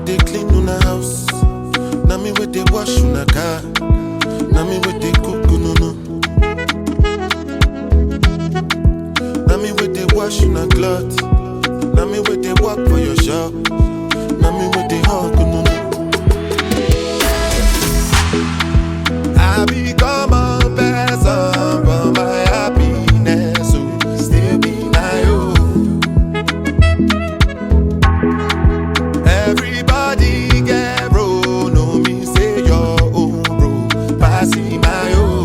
they clean on a house. Now me with they wash on a car. Now me with they cook no no. Now me with they wash on a cloth. Now me with they walk for your shop. Now me with they hug no no. I become a person for my happiness, so still be my own. Everybody get bro, no me say your own bro, passing my own.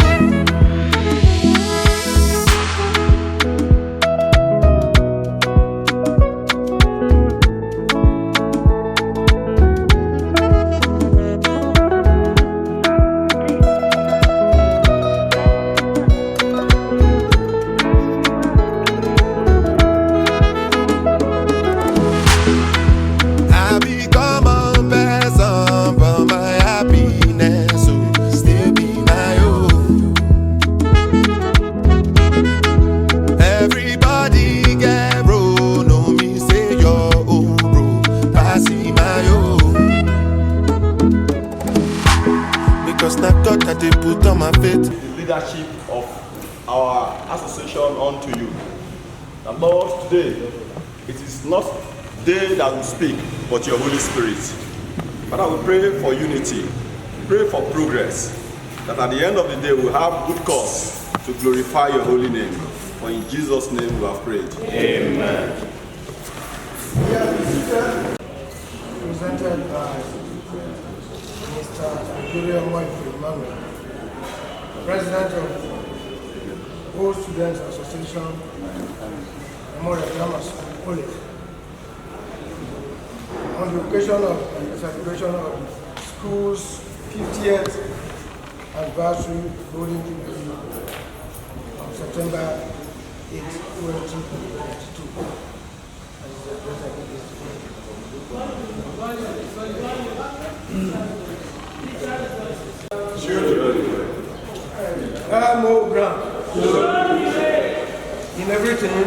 They put on my faith. The leadership of our association unto you. And Lord, today, it is not they that will speak, but your Holy Spirit. Father, we pray for unity, pray for progress, that at the end of the day we'll have good cause to glorify your holy name. For in Jesus' name we have prayed. Amen. Presented by Mr. Emograms, President of All Students Association, Emograms, on the occasion of the celebration of school's 50th anniversary holding on September 8, 2022. Emograms. In everything.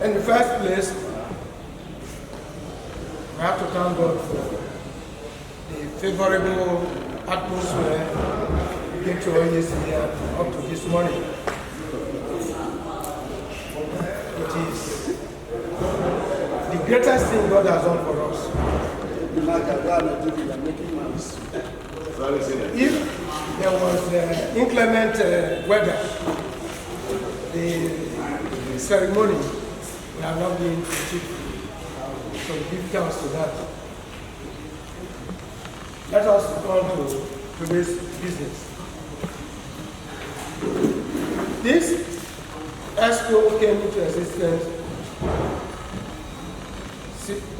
In the first place, we have to thank God for the favorable atmosphere we get to always here up to this morning. It is the greatest thing God has done for us. If there was inclement weather, the ceremony would have not been achieved. So give thanks to that. Let us turn to today's business. This ESCO came into existence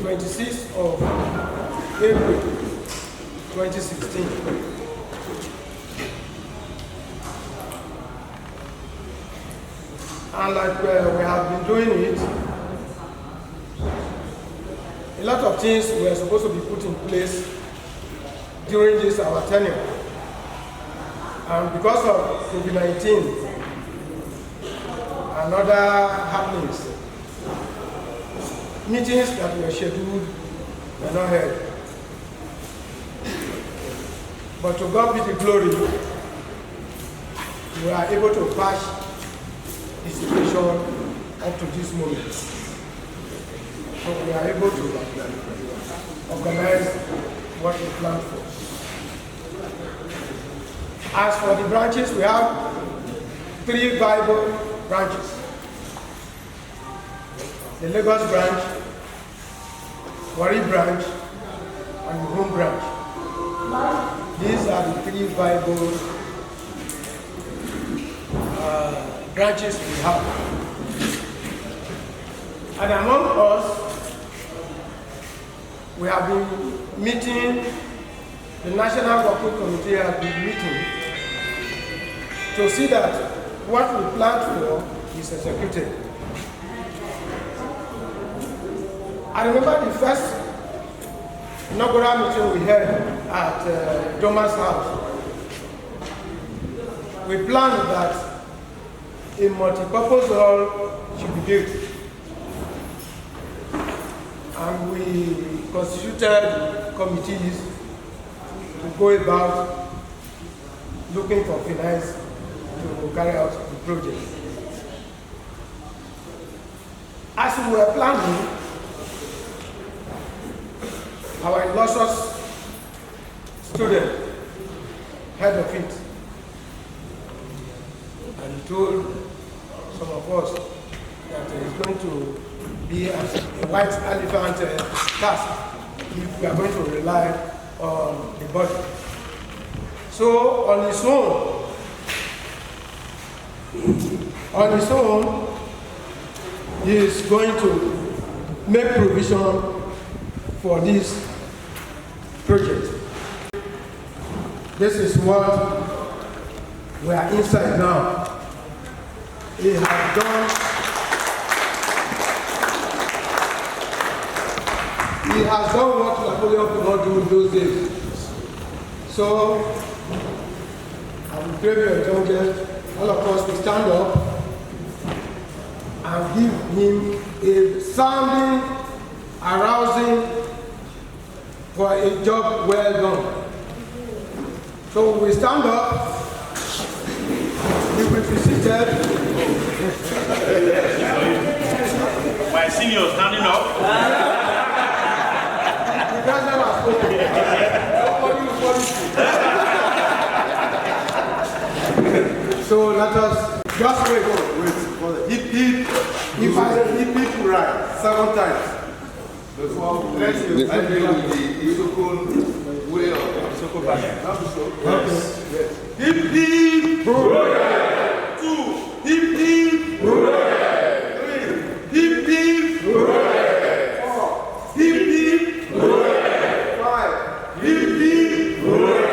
26th of April 2016. And like we have been doing it, a lot of things were supposed to be put in place during this our tenure. And because of COVID-19 and other happenings, meetings that were scheduled were not held. But to God be the glory, we are able to patch the situation up to this moment. So we are able to organize what we planned for. As for the branches, we have 3 Bible branches. The Lagos branch, Wari branch, and the home branch. These are the 3 Bible branches we have. And among us, we have been meeting, the National Working Committee has been meeting to see that what we planned for is executed. I remember the first inaugural meeting we had at Thomas' house. We planned that a multi-purpose hall should be built. And we constituted committees to go about looking for finance to carry out the project. As we were planning, our illustrious student, head of it, and he told some of us that it is going to be a white elephant task if we are going to rely on the budget. So on his own, he is going to make provision for this project. This is what we are inside now. He has done what Napoleon could not do in those days. So I will crave your indulgence. All of us will stand up and give him a sounding, arousing for a job well done. So we will stand up. We will be seated. My senior standing up. The president has spoken. Nobody will So let us just wait. For the hip hip, if I hip hip right 7 times before we let you agree with the Isoko way of Isoko Bank. Yes. Hip hip, hooray! 2, hip hip, hooray! 3, hip hip, hooray! 4, hip hip, hooray! 5, hip hip, hooray!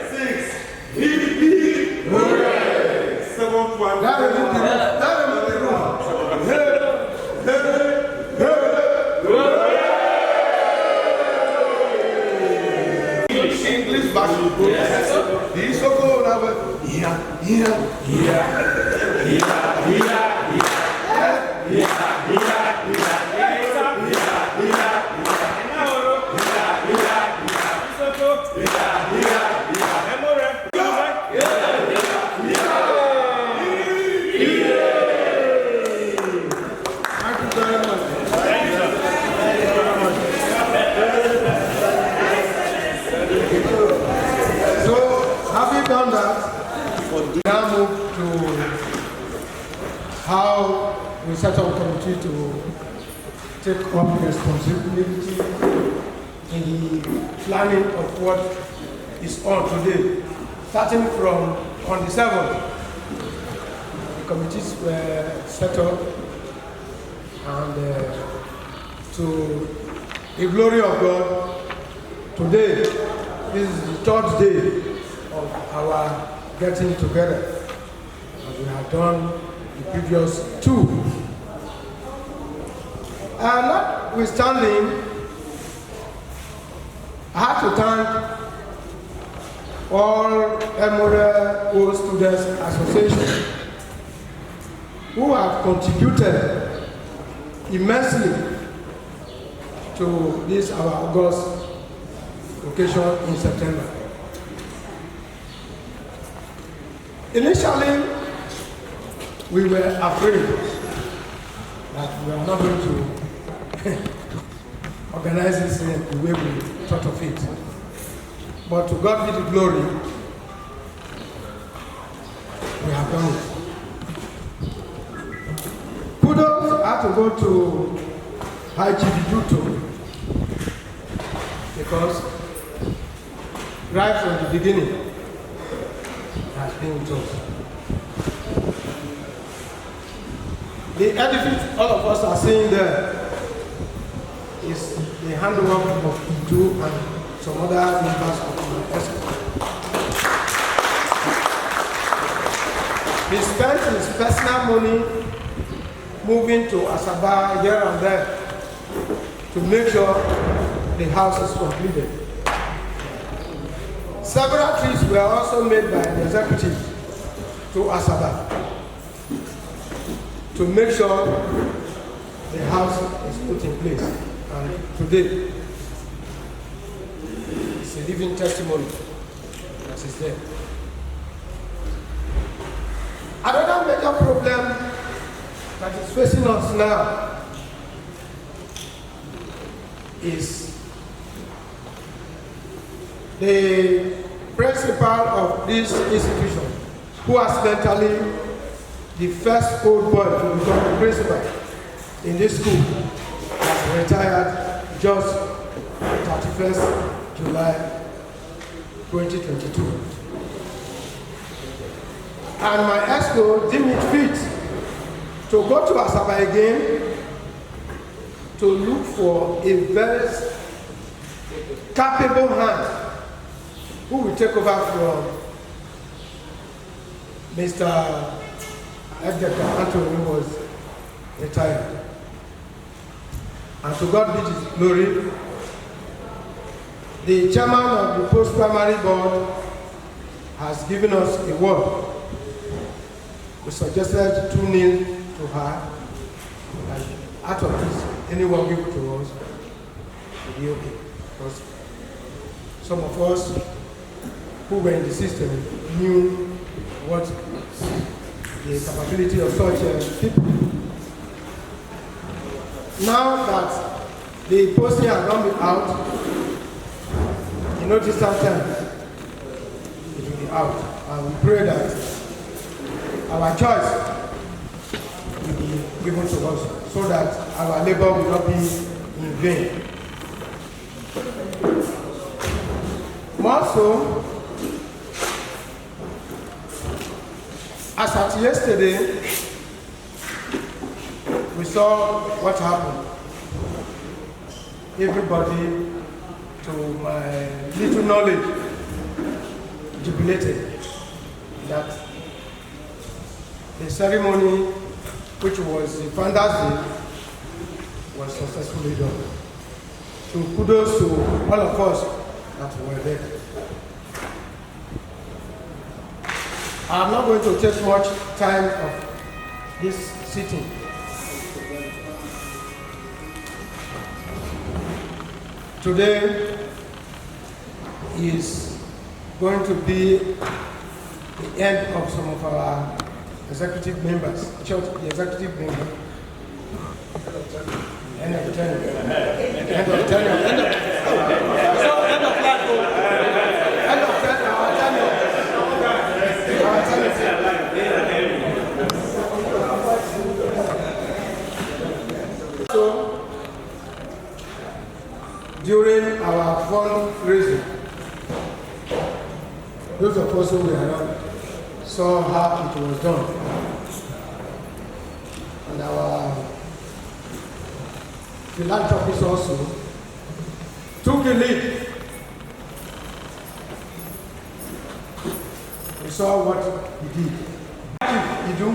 6, hip hip, hooray! 7th one. English version. The Isoko now. Done that, we now move to how we set up a committee to take up responsibility in the planning of what is on today. Starting from on the 7th, the committees were set up, and to the glory of God, today this is the 3rd day of our getting together, and we have done the previous 2. And notwithstanding, I have to thank all Emograms Old Students Association who have contributed immensely to this our August occasion in September. Initially, we were afraid that we are not going to organize this in the way we thought of it. But to God be the glory, we have done it. Kudos had to go to IGB because right from the beginning, has been with us. The edifice all of us are seeing there is the handwork of Idu and some other members of the ESCO. He spent his personal money moving to Asaba here and there to make sure the house is completed. Several trips were also made by the executive to Asaba. to make sure the house is put in place. And today, it's a living testimony that is there. Another major problem that is facing us now is the principal of this institution, who accidentally, the first old boy to become the principal in this school, has retired just 31st July 2022. And my ESCO deemed it fit to go to Asaba again to look for a very capable hand who will take over from Mr. Edgar Anthony, who was retired. And to God be his glory, the chairman of the post-primary board has given us a word. We suggested 2 nil to her, and out of this, anyone give it to us will be okay. Because some of us who were in the system knew what the capability of such people. Now that the posting has not been out, in no distant time, it will be out. And we pray that our choice will be given to us so that our labor will not be in vain. More so, as at yesterday, we saw what happened. Everybody, to my little knowledge, jubilated that the ceremony, which was the Founders Day, was successfully done. So kudos to all of us that were there. I'm not going to take much time of this sitting. Today is going to be the end of some of our executive members, church, the executive members. End of tenure. End of tenure. End of life. End of tenure. Our tenure. So, during our fundraising, those of us who were around saw how it was done. And our philanthropists also took the lead. We saw what he did. He do.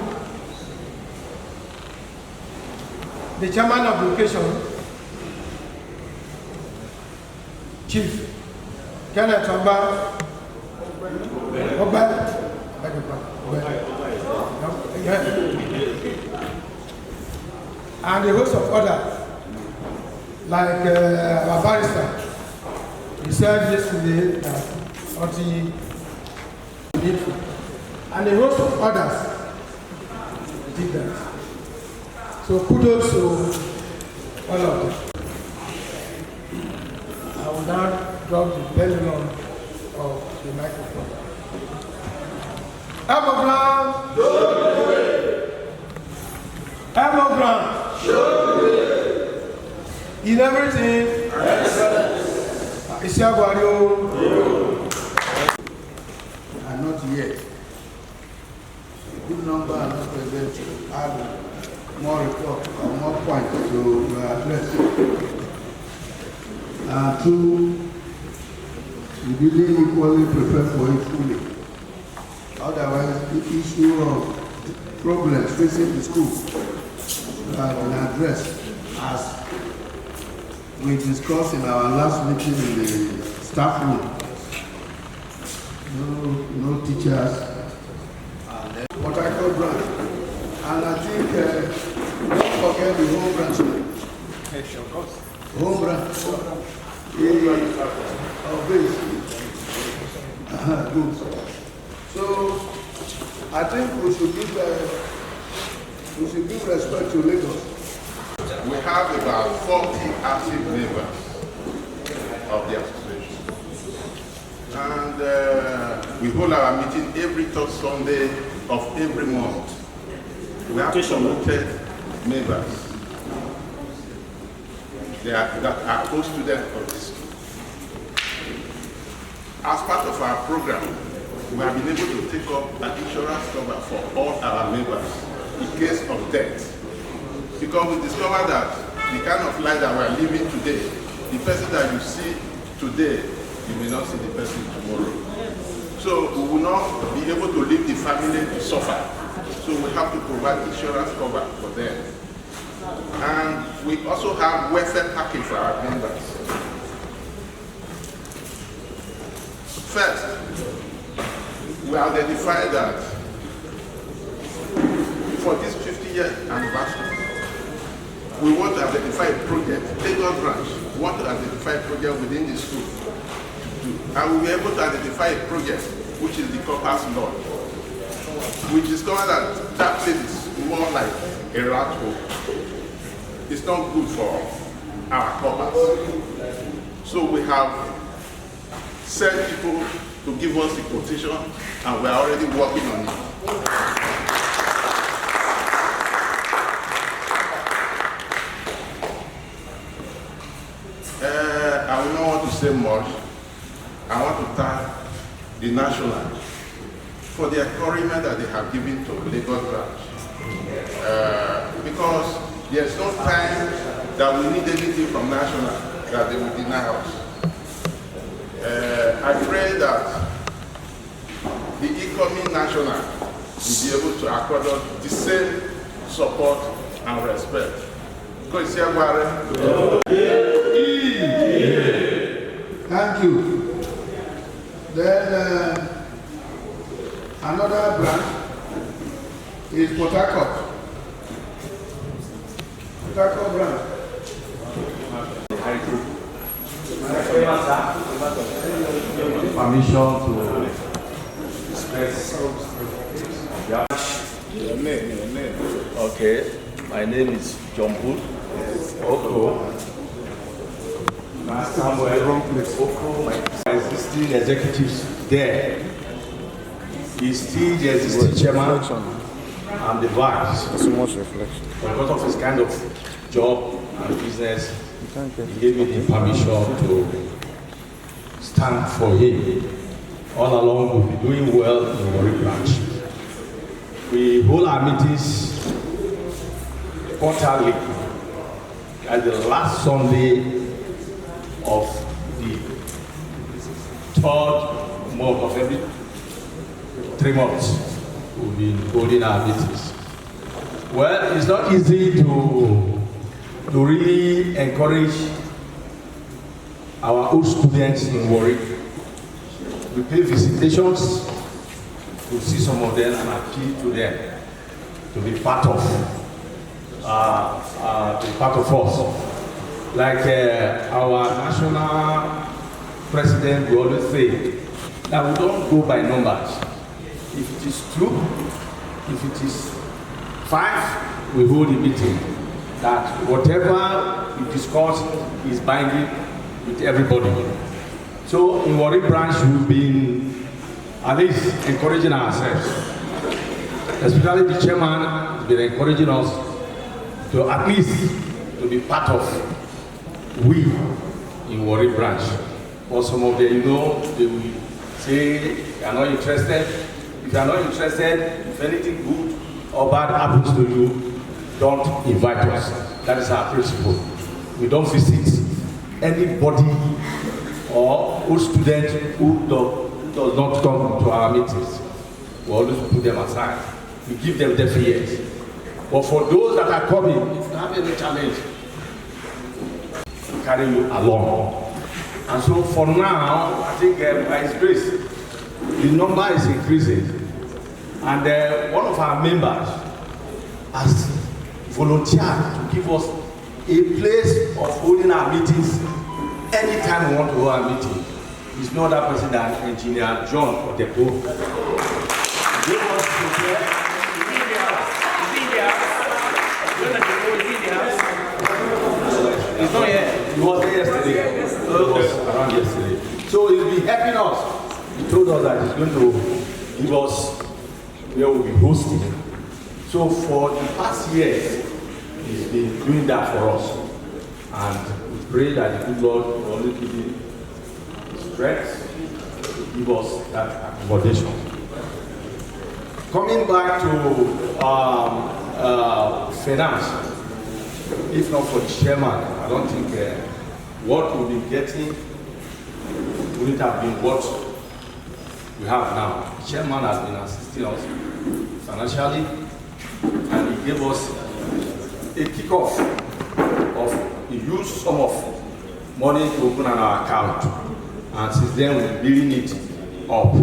The chairman of the occasion, Chief Kenneth Amba, and a host of others, like our barrister. He said yesterday that Oti needful, and a host of others did that. So kudos to all of them. I will now drop the pendulum of the microphone. Emograms, Emograms, in everything, and not yet. A good number are not present to add more report or more points to address. Two, we didn't equally prepare for it fully. Otherwise, the issue of problems facing the school have been addressed as we discussed in our last meeting in the staff room. No teachers, and what I call grant. And I think welcome the home branch. Yes, of course. Home branch. Our base. Good. So, I think we should give respect to Lagos. We have about 40 active members of the association. And we hold our meeting every third Sunday of every month. We have promoted members that are co-students of this. As part of our program, we have been able to take up an insurance cover for all our members in case of death. Because we discovered that the kind of life that we are living today, the person that you see today, you may not see the person tomorrow. So we will not be able to leave the family to suffer. So we have to provide insurance cover for them. And we also have welfare package for our members. First, we identified that for this 50-year anniversary, we want to identify a project, Lagos branch, we want to identify a project within the school to do. And we'll be able to identify a project, which is the Corpus Lodge. We discovered that that place is more like a rat hole. It's not good for our corpus. So we have sent people to give us the quotation, and we are already working on it. I will not want to say much. I want to thank the National for the encouragement that they have given to Lagos branch. Because there's no time that we need anything from National that they will deny us. I pray that the incoming National will be able to accord us the same support and respect. Thank you. Then another branch is Port Harcourt. Port Harcourt branch. Permission to express. Your name. Okay, my name is John Wood. Oko. Samuel Oko, my existing executives there. He's still the existing chairman and the vice. So much reflection. Because of his kind of job and business, he gave me the permission to stand for him. All along, we'll be doing well in the Warri branch. We hold our meetings quarterly at the last Sunday of the third month of every 3 months. We'll be holding our meetings. Well, it's not easy to really encourage our old students in Warri. We pay visitations to see some of them and appeal to them to be part of us. Like our national president will always say that we don't go by numbers. If it is 2, if it is 5, we hold a meeting. That whatever we discuss is binding with everybody. So in Warri branch, we've been at least encouraging ourselves. Especially the chairman has been encouraging us to at least to be part of we in Warri branch. For some of them, they will say you are not interested. If you are not interested, if anything good or bad happens to you, don't invite us. That is our principle. We don't visit anybody or old student who does not come to our meetings. We always put them aside. We give them deaf ears. But for those that are coming, if you have any challenge, we carry you along. And so for now, I think by His grace, the number is increasing. And one of our members has volunteered to give us a place of holding our meetings anytime we want to hold our meeting. He's no other person than Engineer John Odepo. He's not here. He was there yesterday. He was around yesterday. So he'll be helping us. He told us that he's going to give us where we'll be hosting. So for the past years, he's been doing that for us. And we pray that the good Lord will only give him strength to give us that accommodation. Coming back to finance, if not for the chairman, I don't think what we'll be getting wouldn't have been what we have now. The chairman has been assisting us financially, and he gave us a kickoff of a huge sum of money to open an account. And since then, we're building it up,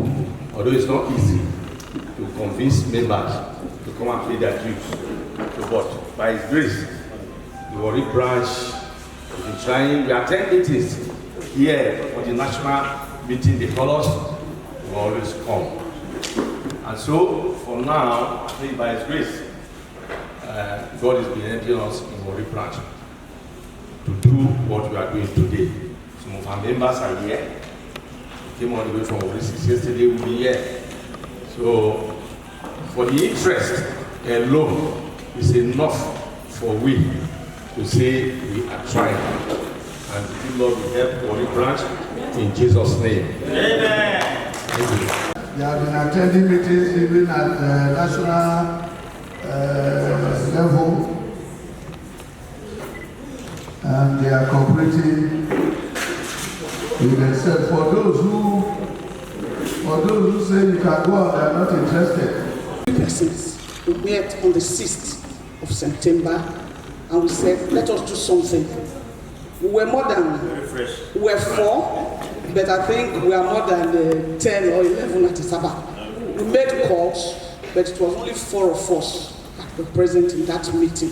although it's not easy to convince members to come and pay their dues. So, but by His grace, the Warri branch has been trying. We attend meetings here for the national meeting. They call us, we always come. And so, for now, I think by His grace, God has been helping us in Warri branch to do what we are doing today. Some of our members are here. We came all the way from Warri yesterday. We'll be here. So, for the interest alone is enough for we to say we are trying. And the good Lord will help Warri branch in Jesus' name. Amen. Thank you. They have been attending meetings even at national level, and they are cooperating with themselves. For those who say you can go out, they are not interested. Persons we met on the 6th of September, and we said, let us do something. We were more than, we were 4, but I think we are more than 10 or 11 at Asaba. We made calls, but it was only 4 of us that were present in that meeting.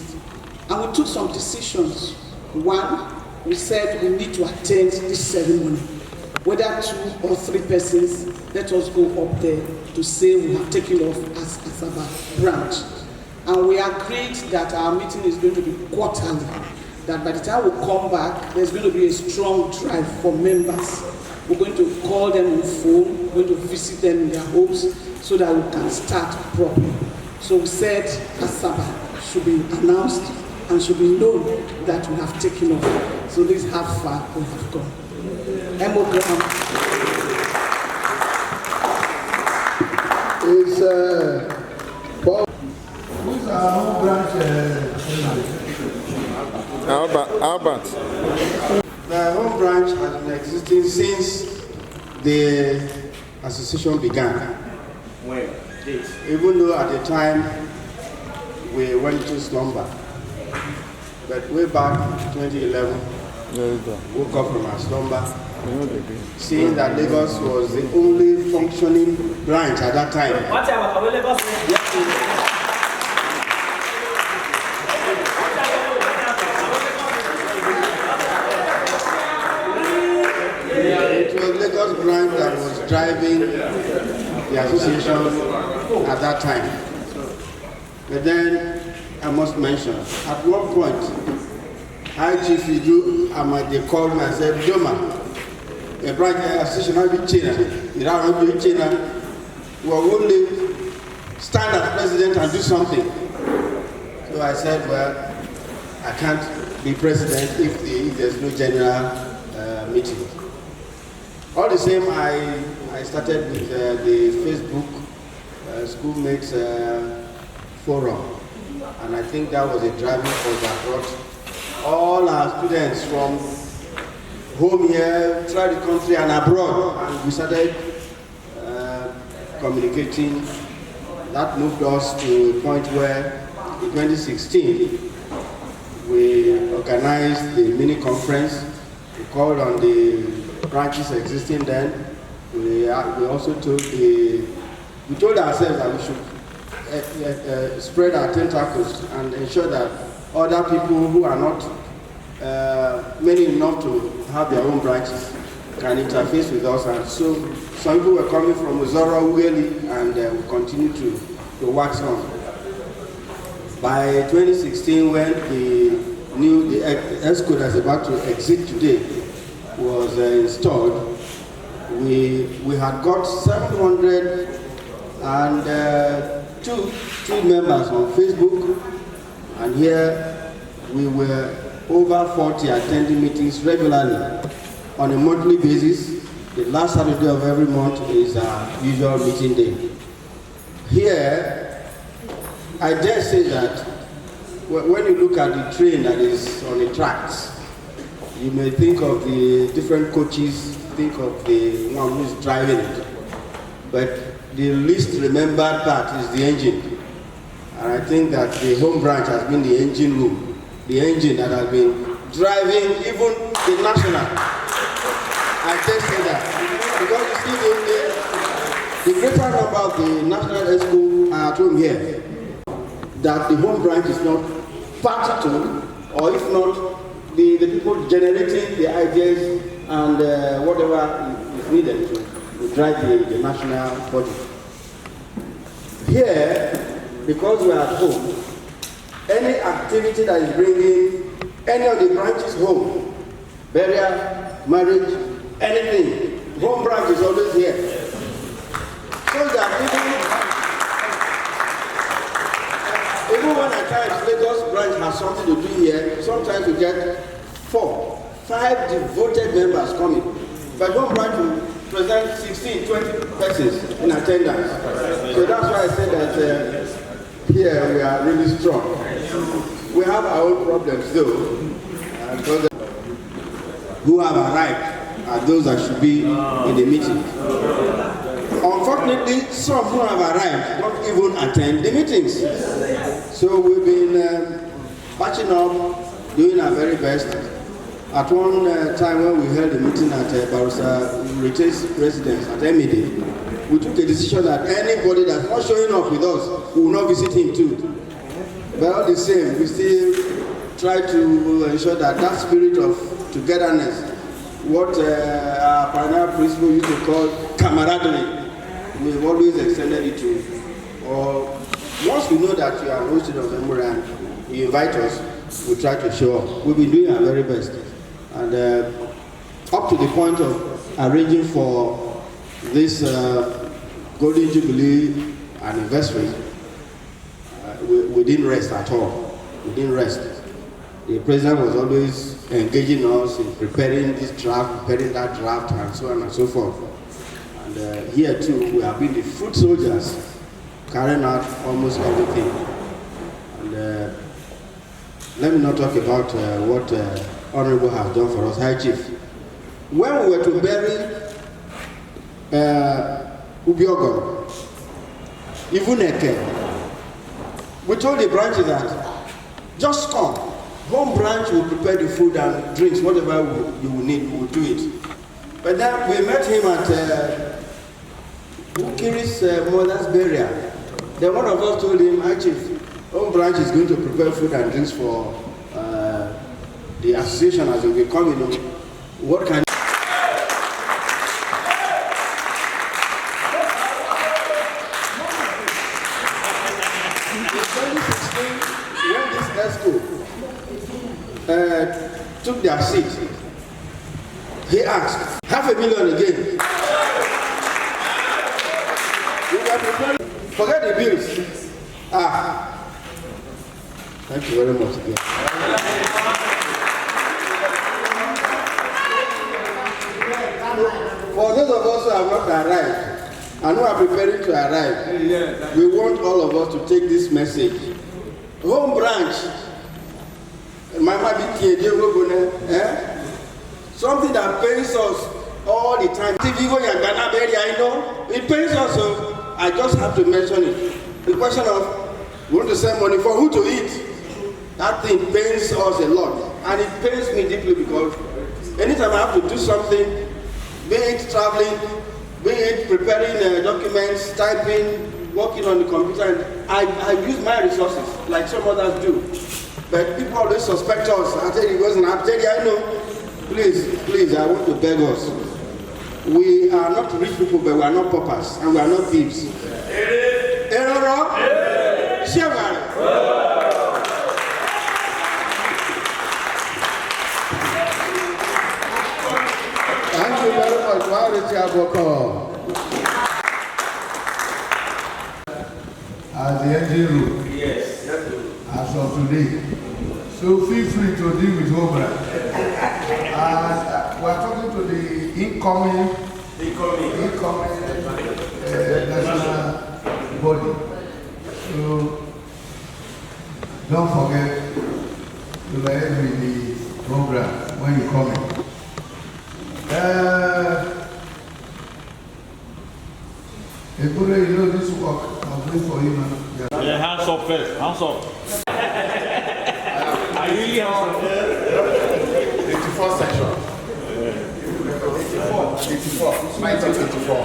And we took some decisions. One, we said we need to attend this ceremony. Whether 2 or 3 persons, let us go up there to say we have taken off as Asaba branch. And we agreed that our meeting is going to be quarterly. That by the time we come back, there's going to be a strong drive for members. We're going to call them on phone, we're going to visit them in their homes so that we can start properly. So we said Asaba should be announced and should be known that we have taken off. So this is how far we have gone. Emograms Is who's our home branch? Albert. The home branch has been existing since the association began. When? Date? Even though at the time we went to slumber. But way back in 2011, woke up from our slumber, seeing that Lagos was the only functioning branch at that time. It was Lagos branch that was driving the association at that time. But then I must mention, at one point, Chief Idu Amade called me and said, Joma, a branch association will be China. You don't want to be China. We will only stand as president and do something. So I said, well, I can't be president if there's no general meeting. All the same, I started with the Facebook schoolmates forum, and I think that was a driving force that brought all our students from home here, throughout the country and abroad, and we started communicating. That moved us to a point where in 2016 we organized the mini conference. We called on the branches existing then. We also told ourselves that we should spread our tentacles and ensure that other people who are not many enough to have their own branches can interface with us. And so some people were coming from Uzoro, Ueli, and we continue to wax on. By 2016, when the ESCO that's about to exit today was installed, we had got 702 members on Facebook, and here we were over 40 attending meetings regularly on a monthly basis. The last Saturday of every month is our usual meeting day. Here, I dare say that when you look at the train that is on the tracks, you may think of the different coaches, think of the one who's driving it. But the least remembered part is the engine. And I think that the home branch has been the engine room, the engine that has been driving even the national. I dare say that. Because you see, the greater number of the national ESCO are at home here, that the home branch is not part to, or if not, the people generating the ideas and whatever is needed to drive the national body. Here, because we are at home, any activity that is bringing any of the branches home, burial, marriage, anything, home branch is always here. So that even when at times Lagos branch has something to do here, sometimes we get 4, 5 devoted members coming. But home branch will present 16, 20 persons in attendance. So that's why I said that here we are really strong. We have our own problems though, because who have arrived are those that should be in the meeting. Unfortunately, some who have arrived don't even attend the meetings. So we've been patching up, doing our very best. At one time when we held a meeting at Barrister Rite's residence at Emide, we took a decision that anybody that's not showing up with us, we will not visit him too. But all the same, we still try to ensure that that spirit of togetherness, what our pioneer principle used to call camaraderie, we've always extended it to. Or once we know that you are hosted of Emory and you invite us, we try to show up. We've been doing our very best. And up to the point of arranging for this Golden Jubilee anniversary, we didn't rest at all. We didn't rest. The president was always engaging us in preparing this draft, preparing that draft, and so on and so forth. And here too, we have been the foot soldiers carrying out almost everything. And let me not talk about what Honorable has done for us, High Chief. When we were to bury Ubiogo, even Eke, we told the branches that just come. Home branch will prepare the food and drinks, whatever you will need, we will do it. But then we met him at Ukiri's mother's burial. Then one of us told him, High Chief, home branch is going to prepare food and drinks for the association as it will be coming. What can took their seat, he asked, $500,000 again. We were preparing. Forget the bills. Thank you very much again. For those of us who have not arrived and who are preparing to arrive, we want all of us to take this message. Home branch. Something that pains us all the time. It pains us, so I just have to mention it. The question of we want to send money for who to eat. That thing pains us a lot. And it pains me deeply because anytime I have to do something, be it traveling, be it preparing documents, typing, working on the computer, and I use my resources like some others do. But people always suspect us. I tell you, it wasn't. I tell you, I know. Please, I want to beg us. We are not rich people, but we are not paupers, and we are not thieves. Thank you very much. As the engine room. Yes. As of today. So feel free to deal with Emograms. And we're talking to the incoming national body. So don't forget to liaise with the program when you come in. Ebure, you know this work. I'll wait for you now. Yeah, hands up first. Hands up. I really hands up. 84 section. 84. 1984.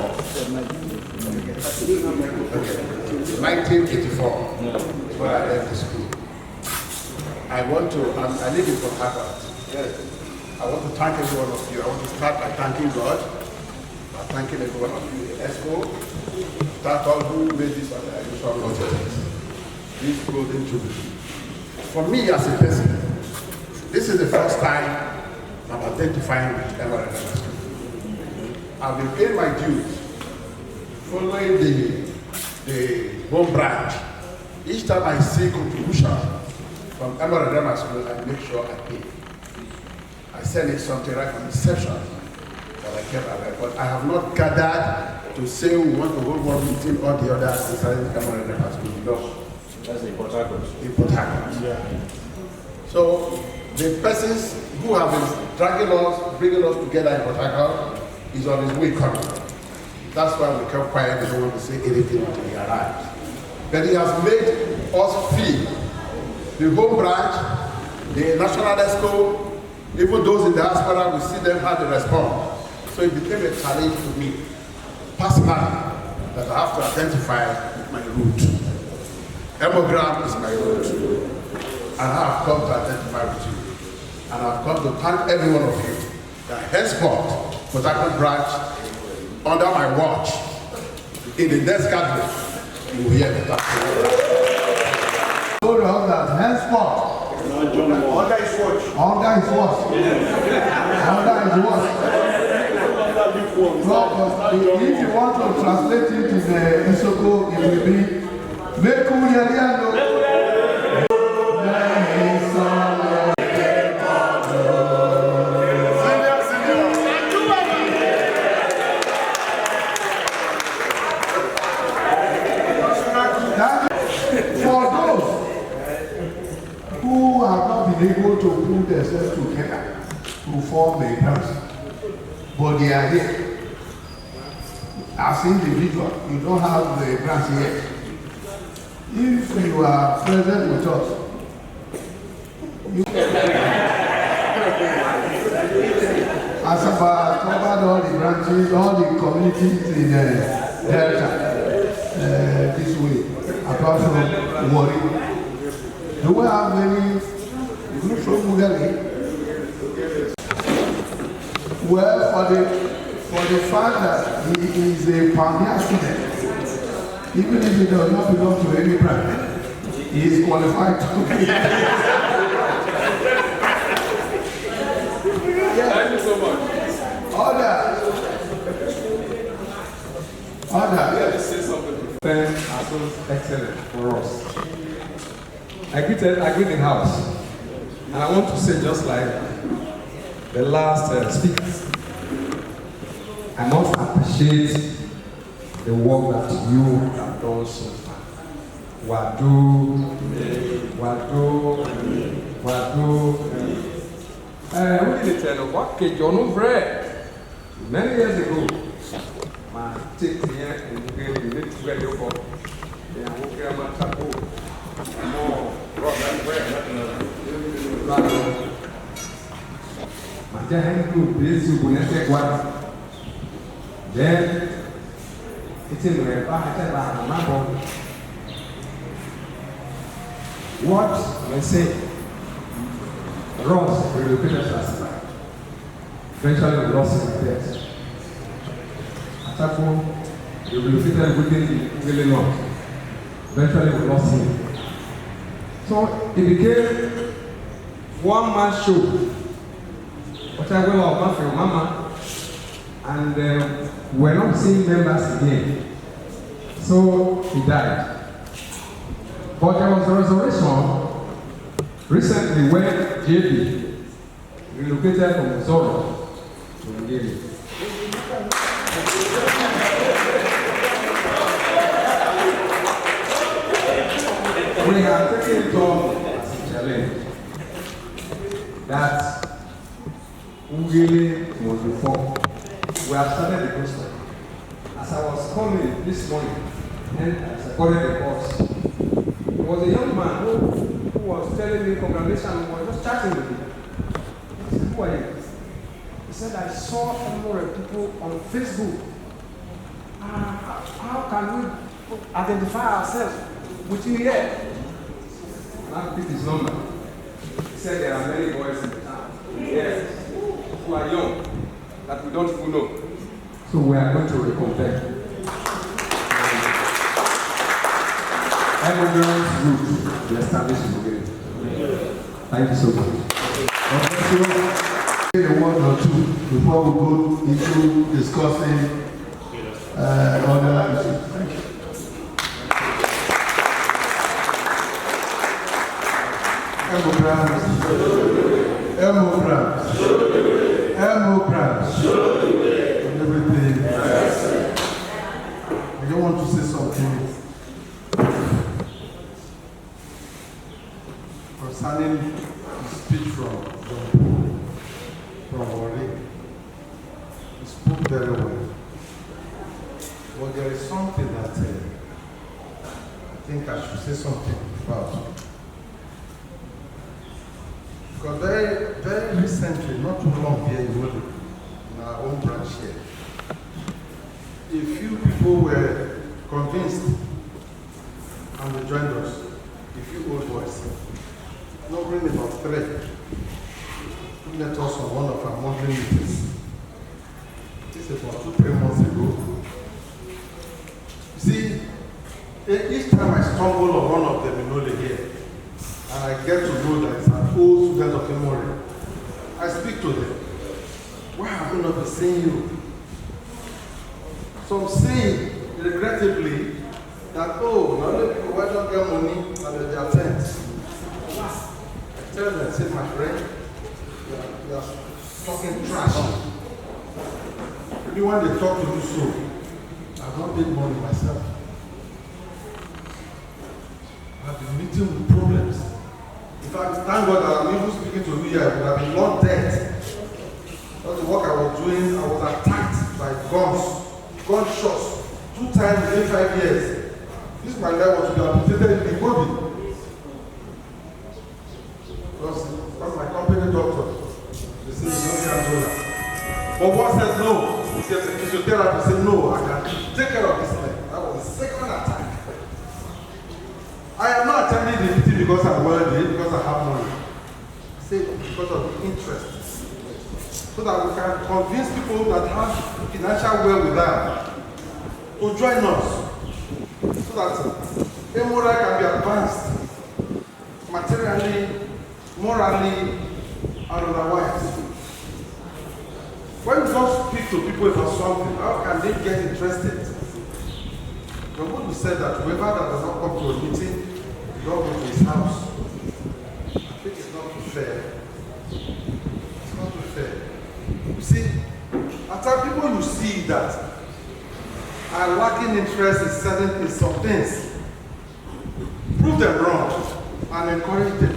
1984 is when I left the school. I live in Port Harcourt. I want to thank every one of you. I want to start by thanking God, by thanking every one of you, the ESCO, thank all who made this unusual project, this golden jubilee. For me as a person, this is the first time I'm identifying with Emograms. I've been paying my dues, following the home branch. Each time I see contribution from Emograms, I make sure I pay. I send it something right from inception that I kept alive. But I have not gathered to say we want to hold one meeting or the other inside Emograms. No. That's in Port Harcourt. In Port Harcourt. Yeah. So the persons who have been dragging us, bringing us together in Port Harcourt is on his way coming. That's why we kept quiet. They don't want to say anything until he arrives. But he has made us feel the home branch, the national ESCO, even those in the diaspora, we see them how they respond. So it became a challenge to me, personally, that I have to identify my route. Emograms is my route. And I have come to identify with you. And I've come to thank every one of you that henceforth, Port Harcourt branch, under my watch, in the next gathering, you will hear the talk. Told us that henceforth, Under his watch. under his watch. Under his watch. No, if you want to translate it in Isoko, it will be Meku Yaliano. For those who have not been able to put themselves together to form a branch, but they are here. As individual, you don't have the branch yet. If you are present with us, you as about covered all the branches, all the communities in Delta this way, apart from Wari. Do we have any groups from Mugali? Well, for the fact that he is a pioneer student, even if he does not belong to any branch, he is qualified to be. Thank you so much. Order. Let me say something. Are so excellent for us. I greet the house, and I want to say just like the last speakers, I must appreciate the work that you have done so far. Wadu. We did tell what Kejono bread many years ago. My take here and get the next radio for the Emograms taco. More Robert bread. My giant group is to Then What they say, Ross relocated to Asaba. Eventually, we lost him there. Atako relocated within the North. Eventually, we lost him. So it became one-man show. What I will of from Mama, and we're not seeing members again. So he died. But there was a resurrection recently when JB relocated from Zoro to Ngeri. We have taken it on as a challenge that Ngeri was reformed. We have started the process. As I was coming this morning, and as I boarded the bus, there was a young man who was telling me congratulations. We were just chatting with him. I said, who are you? He said, I saw a number of people on Facebook. How can we identify ourselves with you here? And I picked his number. He said there are many boys in the town. Yes, who are young that we don't even know. So we are going to reconvene. Emograms route to establish again. Thank you so much. God bless you. A word or two before we go into discussing other issues. Thank you. Emograms. And everything. I don't want to say something concerning the speech from Wari. He spoke very well. But there is something that I think I should say something about. Because very recently, not too long here in our own branch here, a few people were convinced and they joined us, a few old boys. Numbering about 3, who met us on one of our monthly meetings. This is about 2-3 months ago. You see, each time I stumble on one of them in Ole here, and I get to know that it's an old student of Emory, I speak to them. Why have we not been seeing you? Some say, regrettably, that, oh, now the people why don't get money and they attend. Tell them, say, my friend, you are talking trash. Really, when they talk to you so, I've not made money myself. I've been meeting with problems. In fact, thank God that I'm even speaking to you here. I would have been long dead. That's the work I was doing. I was attacked by gunshots, 2 times within 5 years. This my life was to be amputated in Igbobi. Because my company doctor, they said, you don't do that. But one said no. He said, the physiotherapist said, no, I can take care of this leg. That was the second attack. I am not attending the meeting because I'm wealthy, because I have money. I say because of the interest. So that we can convince people that have financial wherewithal to join us. So that Emory can be advanced materially, morally, and otherwise. When you don't speak to people about something, how can they get interested? The Bible said that whoever that does not come to a meeting, you don't go to his house. I think it's not too fair. It's not too fair. You see, after people you see that are lacking interest in some things, prove them wrong and encourage them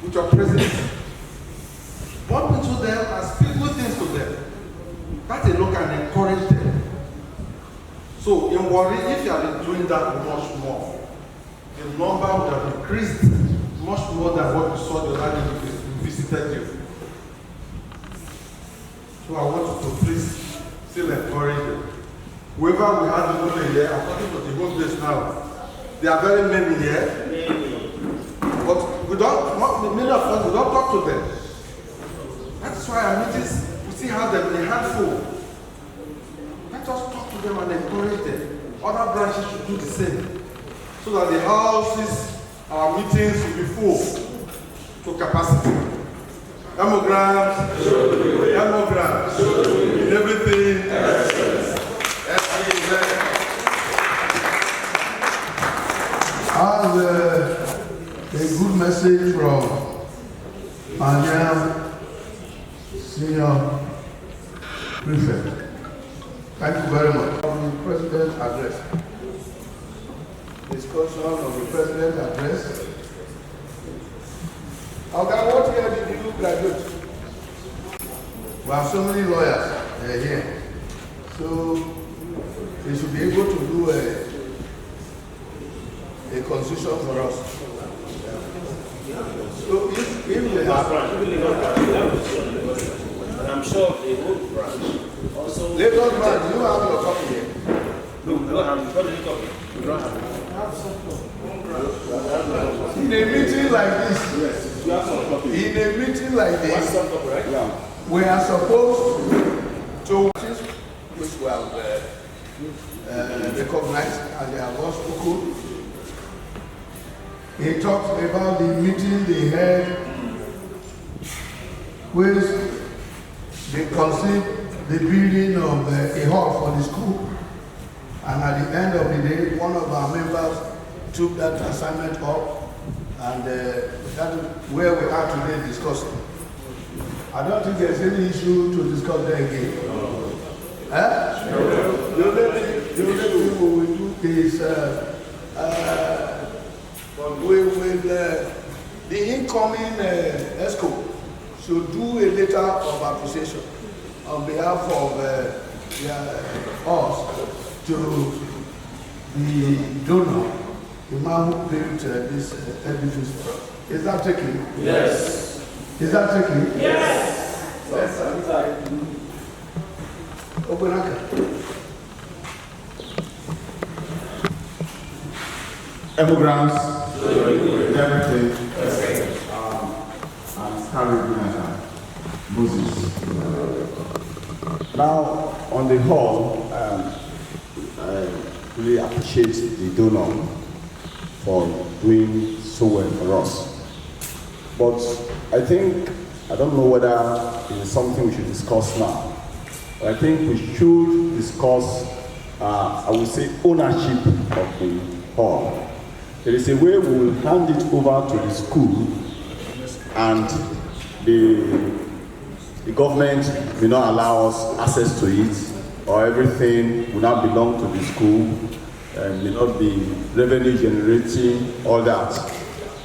with your presence. Bump into them and speak good things to them. That alone can encourage them. So in Wari, if you have been doing that much more, the number would have increased much more than what we saw the other day we visited you. So I want you to please still encourage them. whoever we have in Ule here, according to the home base now, there are very many here. But we don't, many of us, we don't talk to them. That's why our meetings, we still have them in a handful. Let us talk to them and encourage them. Other branches should do the same. So that the houses, our meetings will be full to capacity. Emograms, in everything. As a good message from Anya, Senior Prefect. Thank you very much. From the President's address. Discussion of the President's address. Okay, what year did you graduate? We have so many lawyers here. So they should be able to do a constitution for us. So if they have, and I'm sure they will branch. Also, Lagos branch, you have your copy here. no, we don't have the copy. We don't have it. In a meeting like this, Yes, we have some copy. in a meeting like We have this, some copy, right? Yeah. we are supposed to, which we have recognized and they have all spoken. He talks about the meeting they had, which they conceived the building of a hall for the school. And at the end of the day, one of our members took that assignment up, and that is where we are today discussing. I don't think there's any issue to discuss there again. The only thing we will do is we will, the incoming ESCO should do a letter of appreciation on behalf of us to the donor, the man who built this edifice for us. Is that taken? Yes. Is that taken? Yes. Yes. Open up. Emograms, everything, and Caribbean Moses. Now, on the whole, I really appreciate the donor for doing so well for us. But I think, I don't know whether it is something we should discuss now. But I think we should discuss, I would say, ownership of the hall. There is a way we will hand it over to the school, and the government will not allow us access to it, or everything will not belong to the school, and will not be revenue generating, all that.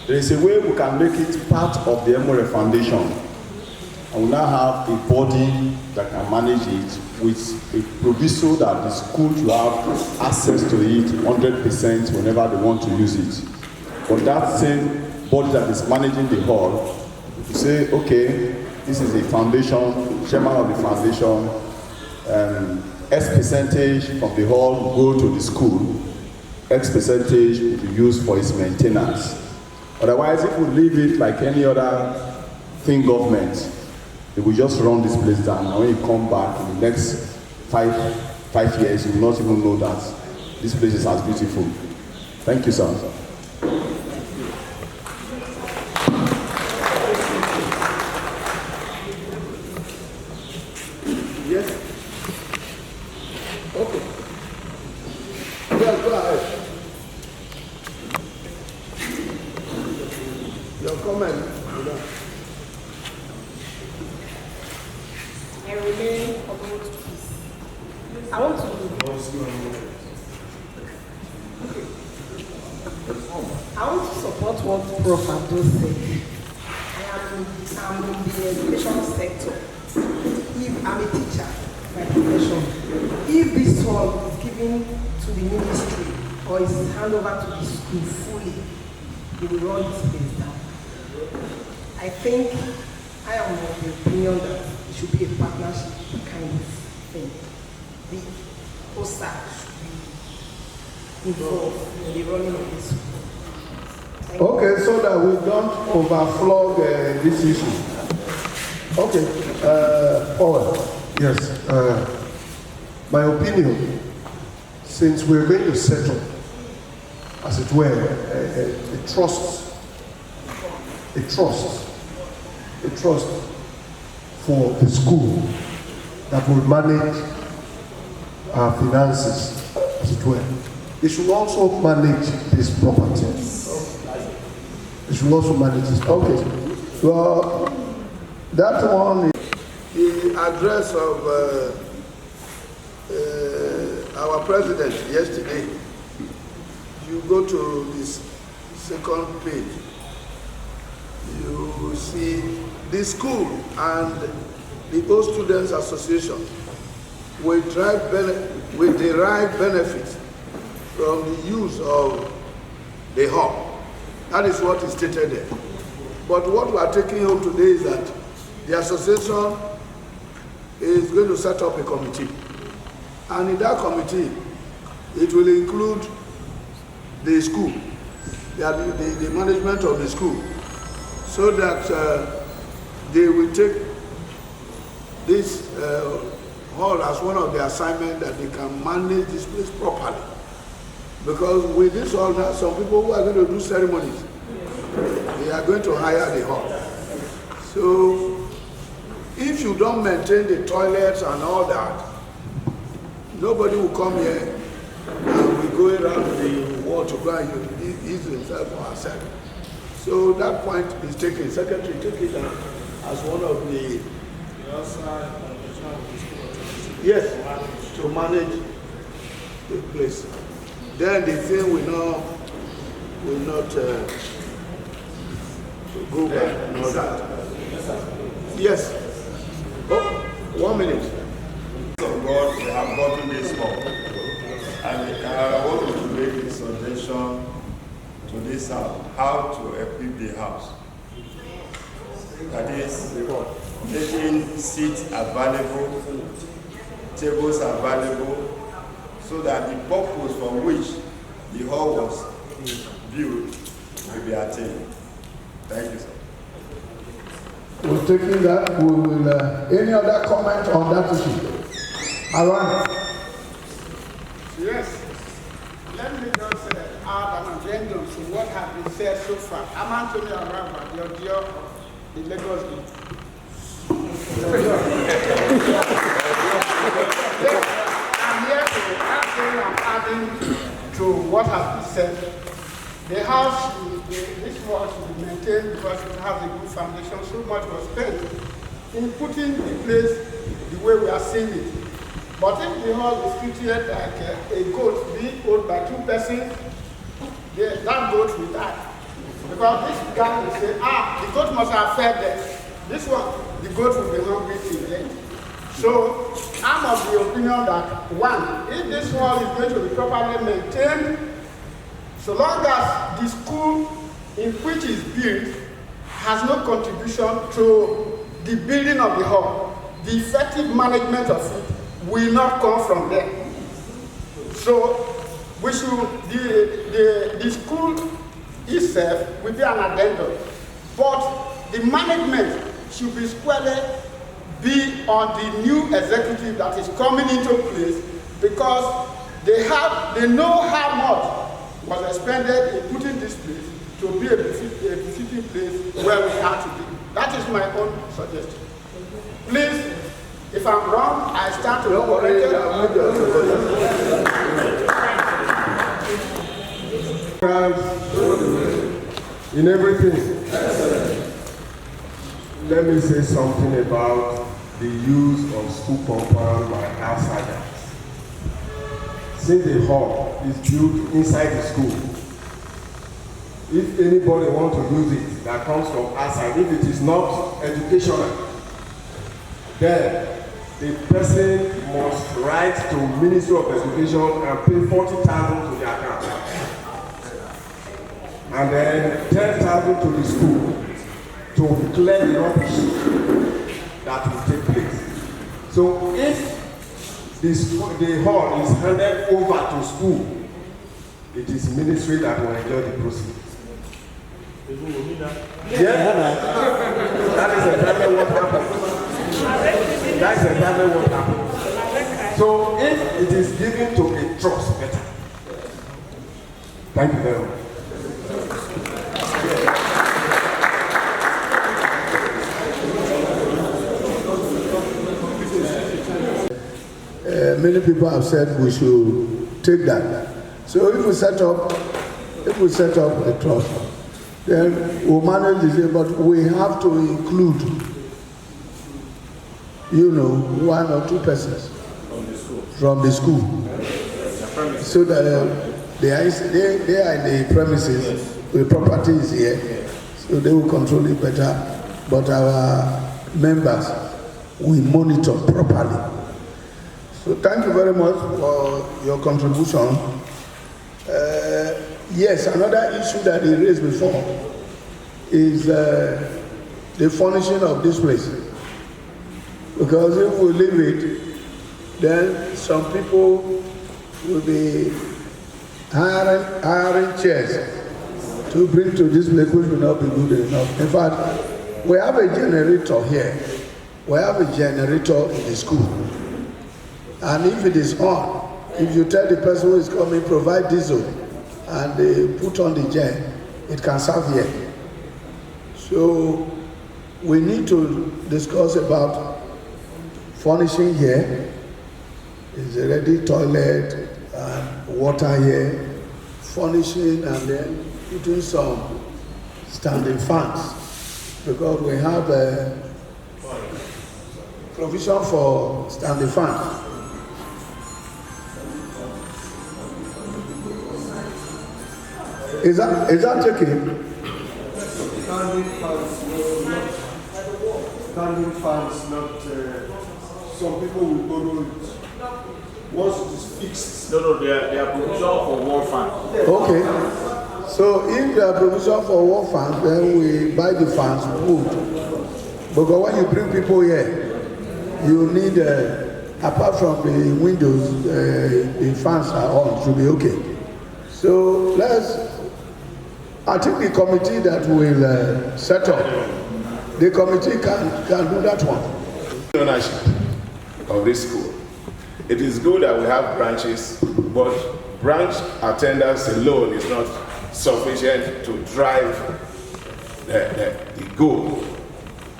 There is a way we can make it part of the Emore Foundation, and we now have a body that can manage it with a proviso that the school should have access to it 100% whenever they want to use it. But that same body that is managing the hall, you say, okay, this is a foundation, chairman of the foundation, X percentage from the hall will go to the school, X percentage will be used for its maintenance. Otherwise, if we leave it like any other thing government, they will just run this place down, and when you come back in the next five years, you will not even know that this place is as beautiful. Thank you, sir. Yes? Okay. Yes, go ahead. Your comment. I remain committed to peace. I want to support what Prof. Abdul said. I'm in the education sector. If I'm a teacher by profession, if this hall is given to the ministry or is handed over to the school fully, they will run this place down. I think I am of the opinion that it should be a partnership kind of thing. OSA should be involved in the running of this school. Okay, so that we don't overflow this issue. Okay, Paul. Yes, my opinion, since we're going to settle, as it were, a trust for the school that will manage our finances, as it were. It should also manage this property. It should also manage this property. Okay. Well, that one is the address of our president yesterday. You go to this second page, you see the school and the Old Students Association will derive benefits from the use of the hall. That is what is stated there. But what we are taking home today is that the association is going to set up a committee. And in that committee, it will include the school, the management of the school, so that they will take this hall as one of the assignments that they can manage this place properly. Because with this hall now, some people who are going to do ceremonies, they are going to hire the hall. So if you don't maintain the toilets and all that, nobody will come here and we go around the wall to go and use himself or herself. So that point is taken. Secretary, take it as one of the yes, to manage the place. Then the thing will not go back and all that. Yes. Oh, 1 minute. Of God, we have gotten this far. And I want to make a suggestion to this house, how to equip the house. That is, making seats available, tables available, so that the purpose for which the hall was built will be attained. Thank you, sir. we're taking that. We will. Any other comment on that issue? Aaron. Yes. Let me just add an addendum to what has been said so far. I'm Anthony Araba, the audio of the Lagos Group. I'm here to adding to what has been said. The house, this wall should be maintained because it has a good foundation. So much was spent in putting the place the way we are seeing it. But if the hall is treated like a goat being owned by two persons, that goat will die. Because this guy will say, the goat must have fed them. This one, the goat will be hungry till then. So I'm of the opinion that, one, if this hall is going to be properly maintained, so long as the school in which is built has no contribution to the building of the hall, the effective management of it will not come from there. So we should, the school itself will be an addendum, but the management should be squarely be on the new executive that is coming into place, because they know how much was expended in putting this place to be a befitting place where we have to be. That is my own suggestion. Please, if I'm wrong, I stand to be corrected. In everything, let me say something about the use of school compound by outsiders. Since the hall is built inside the school, if anybody wants to use it that comes from outside, if it is not educational, then the person must write to Ministry of Education and pay 40,000 to the account, and then 10,000 to the school to clear the rubbish that will take place. So if the hall is handed over to school, it is ministry that will enjoy the proceeds. Yeah, that is exactly what happened. That is exactly what happened. So if it is given to a trust, better. Thank you very much. Many people have said we should take that. So if we set up a trust, then we'll manage this, but we have to include, one or two persons from the school, so that they are in the premises, the property is here, so they will control it better. But our members, we monitor properly. So thank you very much for your contribution. Yes, another issue that he raised before is the furnishing of this place. Because if we leave it, then some people will be hiring chairs to bring to this place, which will not be good enough. In fact, we have a generator here. We have a generator in the school. And if it is on, if you tell the person who is coming, provide diesel, and they put on the gen, it can serve here. So we need to discuss about furnishing here. Is a ready toilet and water here, furnishing, and then putting some standing fans, because we have a provision for standing fans. Is that okay? Standing fans, not some people will borrow it. Once it is fixed. No, they are provision for wall fan. Okay. So if there are provision for wall fans, then we buy the fans wood. Because when you bring people here, you need, apart from the windows, the fans are on, should be okay. So I think the committee that will set up, the committee can do that one. Ownership of this school. It is good that we have branches, but branch attendance alone is not sufficient to drive the goal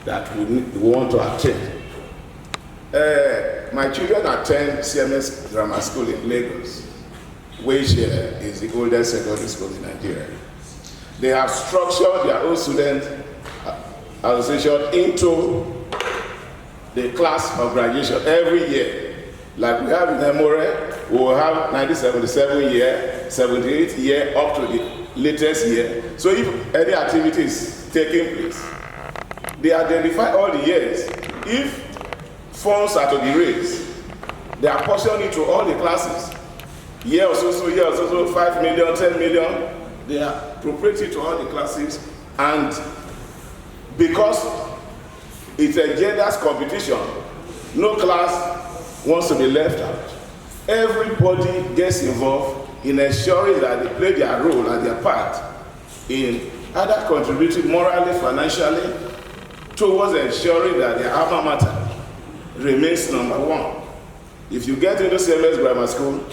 that we want to attain. My children attend CMS Grammar School in Lagos, which is the oldest secondary school in Nigeria. They have structured their own student association into the class of graduation every year. Like we have in Emograms, we will have 1977 year, 78 year, up to the latest year. So if any activity is taking place, they identify all the years. If funds are to be raised, they apportion it to all the classes. Year or so, 5 million, 10 million, they are appropriated to all the classes. And because it's a gender's competition, no class wants to be left out. Everybody gets involved in ensuring that they play their role and their part in either contributing morally, financially, towards ensuring that their alma mater remains number one. If you get into CMS Grammar School,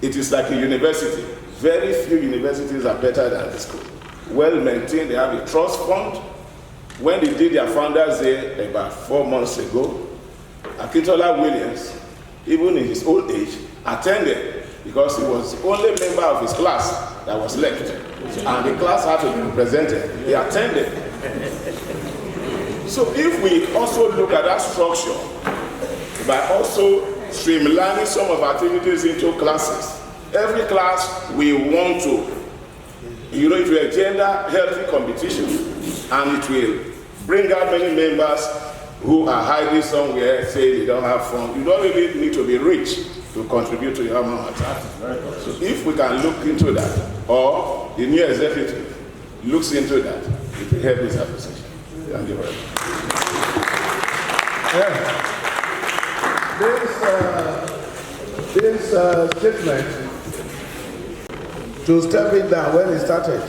it is like a university. Very few universities are better than the school. Well maintained, they have a trust fund. When they did their Founders Day about 4 months ago, Akintola Williams, even in his old age, attended because he was the only member of his class that was left. And the class had to be represented. He attended. So if we also look at that structure, by also streamlining some of our activities into classes, every class we want to, it will engender healthy competition, and it will bring out many members who are hiding somewhere, say they don't have fun. You don't really need to be rich to contribute to your alma mater. So if we can look into that, or the new executive looks into that, it will help this association. Thank you very much. this statement to step it down when it started.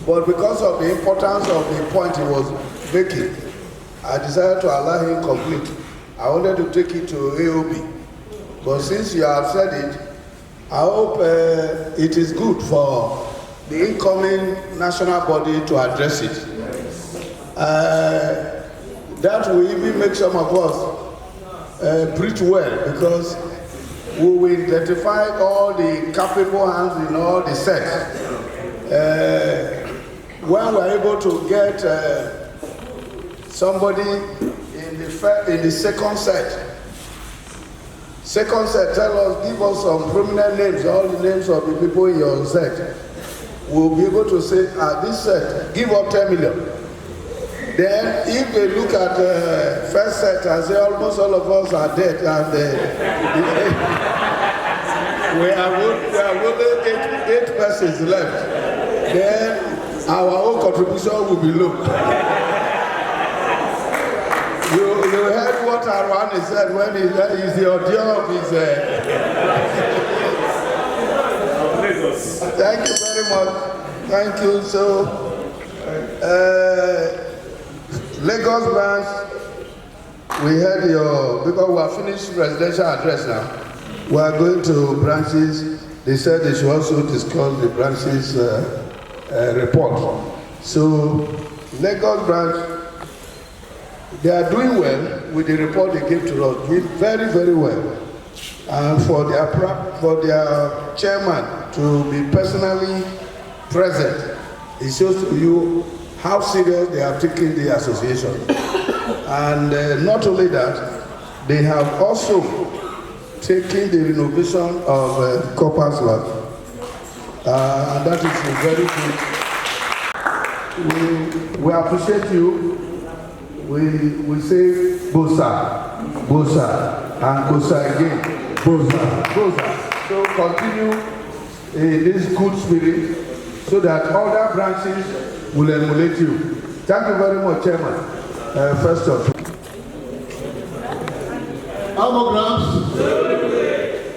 But because of the importance of the point he was making, I decided to allow him complete. I wanted to take it to AOB. But since you have said it, I hope it is good for the incoming national body to address it. That will even make some of us breathe well, because we will identify all the capable hands in all the sets. When we're able to get somebody in the second set, tell us, give us some prominent names, all the names of the people in your set. We'll be able to say, at this set, give up 10 million. Then, if they look at the first set and say almost all of us are dead, and we are only 8 persons left, then our own contribution will be low. You heard what Arwani said when he is the audio of his. Thank you very much. Thank you. So, Lagos branch, we heard because we have finished residential address now. We are going to branches. They said they should also discuss the branches report. So, Lagos branch, they are doing well with the report they gave to us. Very, very well. And for their chairman to be personally present, it shows to you how serious they have taken the association. And not only that, they have also taken the renovation of Copper's Lot. And that is very good. We appreciate you. We say Bosa, and Bosa again, Bosa. So continue in this good spirit so that other branches will emulate you. Thank you very much, Chairman. First of all. Emograms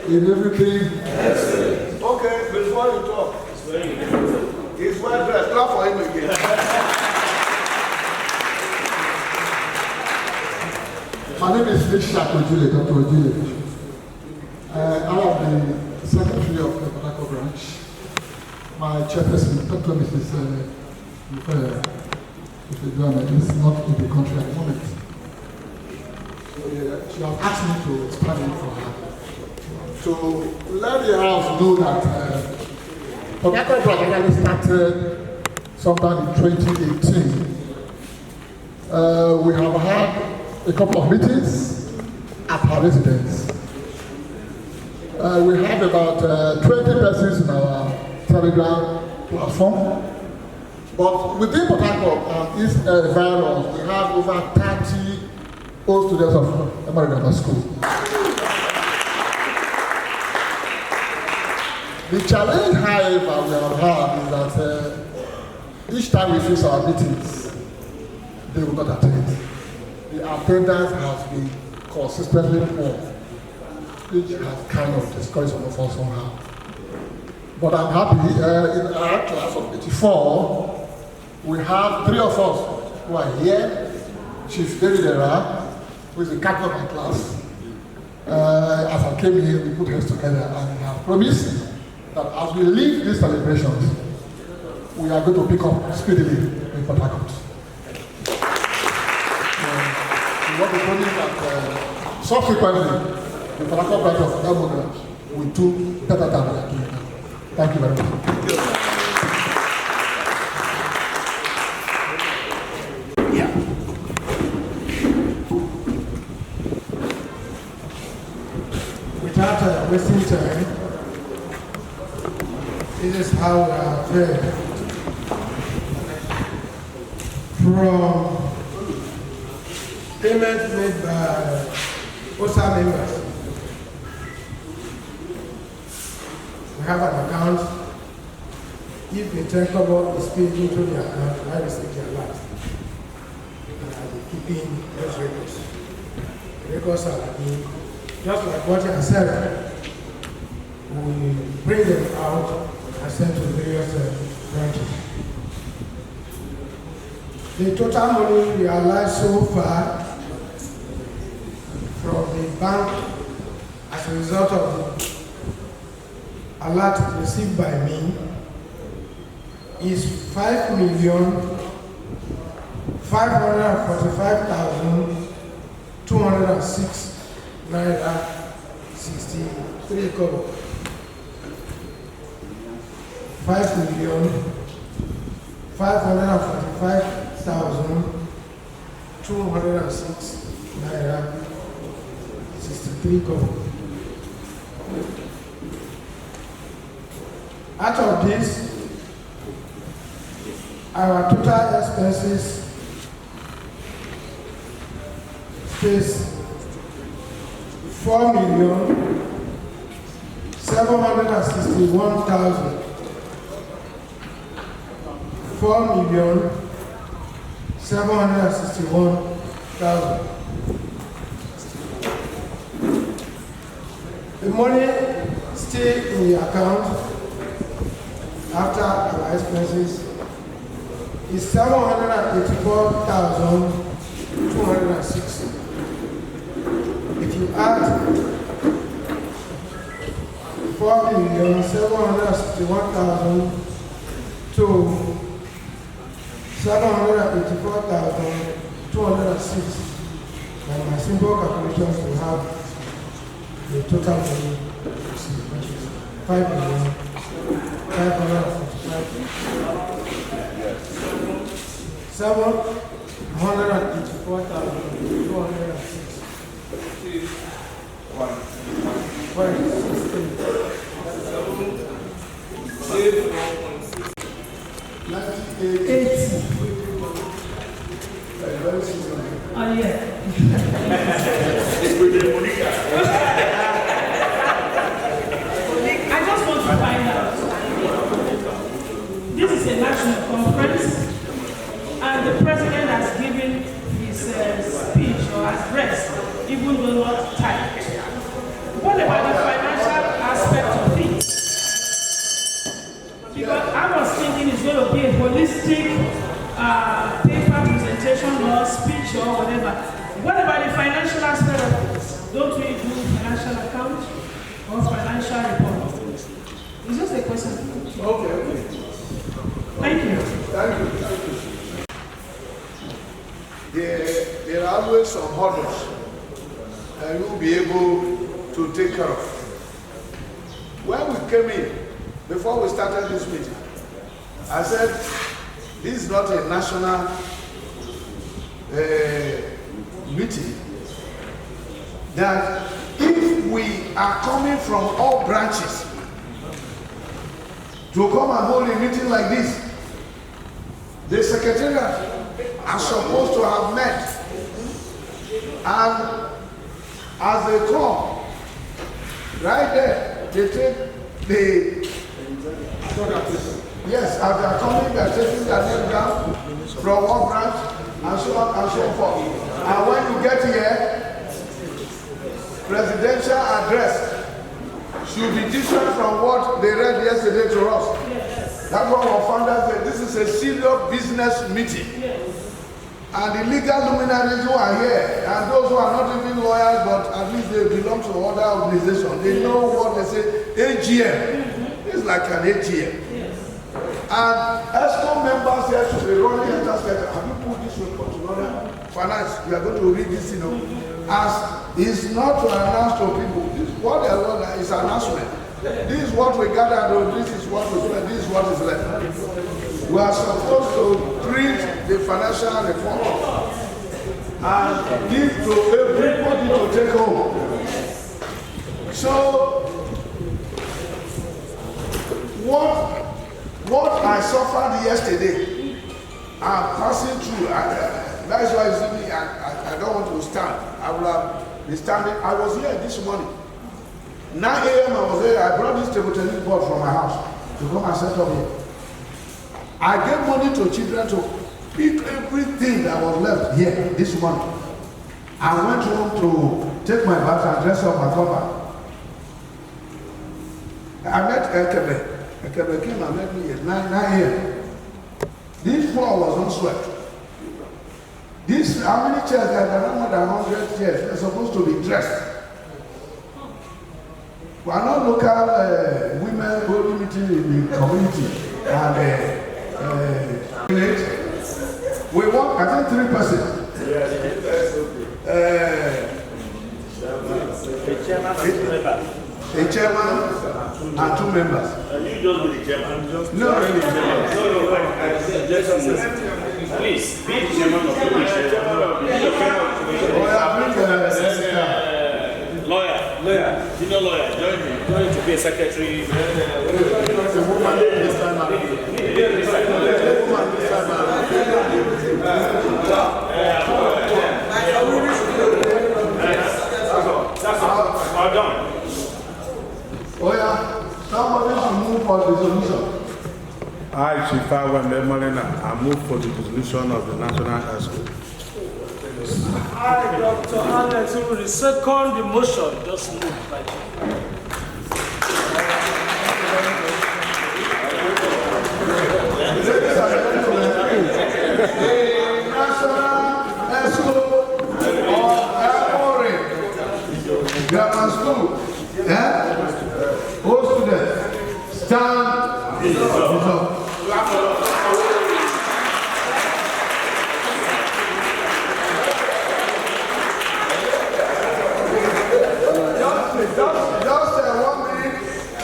in everything. Okay, before you talk, it's well dressed. Clap for him again. My name is Richard Ojule, Dr. Ojule. I am the secretary of the Monaco branch. My chairperson, Dr. Mrs. is not in the country at the moment. She has asked me to stand in for her. To let the house know that Monaco branch started sometime in 2018. We have had a couple of meetings at her residence. We have about 20 persons in our Telegram platform. But within Port Harcourt and its environs, we have over 30 old students of Emograms school. The challenge, however, we have had is that each time we fix our meetings, they will not attend. The attendance has been consistently poor, which has kind of discouraged some of us somehow. But I'm happy, in our class of 84, we have 3 of us who are here. Chief David Era, who is the captain of my class. As I came here, we put heads together and we have promised that as we leave these celebrations, we are going to pick up speedily in Port Harcourt. We want to promise that subsequently, the Port Harcourt branch of Emograms will do better than we are doing now. Thank you very much. Without wasting time, this is how we are fared. From payments made by OSA members, we have an account. If the taxable is paid into the account, I receive the alert. And I will keep in those records. Records are being just like what I said, we bring them out and send to various branches. The total money realized so far from the bank as a result of the alert received by me is 5,545,206 naira 63 kobo. 5,545,206 naira 63 kobo. Out of this, our total expenses is 4,761,000. 4,761,000. The money still in the account after our expenses is 784,206. If you add 4,761,000 to 784,206, and my simple calculations will have the total money received, which is 784,206. Oh yeah. I just want to find out. This is a national conference, and the president has given his speech or address, even though not typed. What about the financial aspect of it? Because I was thinking it's going to be a holistic paper presentation or speech or whatever. What about the financial aspect of it? Don't we do financial account or financial report? It's just a question. Okay. Thank you. Thank you. There are always some hurdles that you will be able to take care of. When we came in, before we started this meeting, I said, this is not a national meeting, that if we are coming from all branches to come and hold a meeting like this, the secretariat are supposed to have met, and as they come, right there, they take the, yes, as they are coming, they are taking their name down from one branch, and so on and so forth. And when you get here, presidential address should be different from what they read yesterday to us. That's what our founders said. This is a serious business meeting. And the legal luminaries who are here, and those who are not even lawyers, but at least they belong to other organizations, they know what they say, AGM. It's like an AGM. And ESCOM members here should be running and just like, have you put this report to finance? You are going to read this, as it's not to announce to people. This is what they are is announcement. This is what we gathered, this is what we play, this is what is left. We are supposed to print the financial report and give to everybody to take home. So, what I suffered yesterday, I'm passing through. That's why you see me, I don't want to stand. I will have been standing. I was here this morning. 9 a.m. I was there. I brought this table tennis board from my house to come and set up here. I gave money to children to pick everything that was left here this morning. I went home to take my bath and dress up and come back. I met Ekebe. Ekebe came and met me at 9 a.m. This floor was unswept. This, how many chairs? There are more than 100 chairs. They're supposed to be dressed. We are not local women holding meeting in the community. And we want, I think, 3 persons. A chairman and 2 members. You just be the chairman. No, really. Please, be the chairman of the commission. Lawyer. You know lawyer. Join me. Join to be a secretary. Done. Oh yeah, somebody should move for the solution. I, Chief Awembe Molina, I move for the dissolution of the National ESCO. I, Dr. Alex, who will second the motion, just move by Grammar school, all students, stand.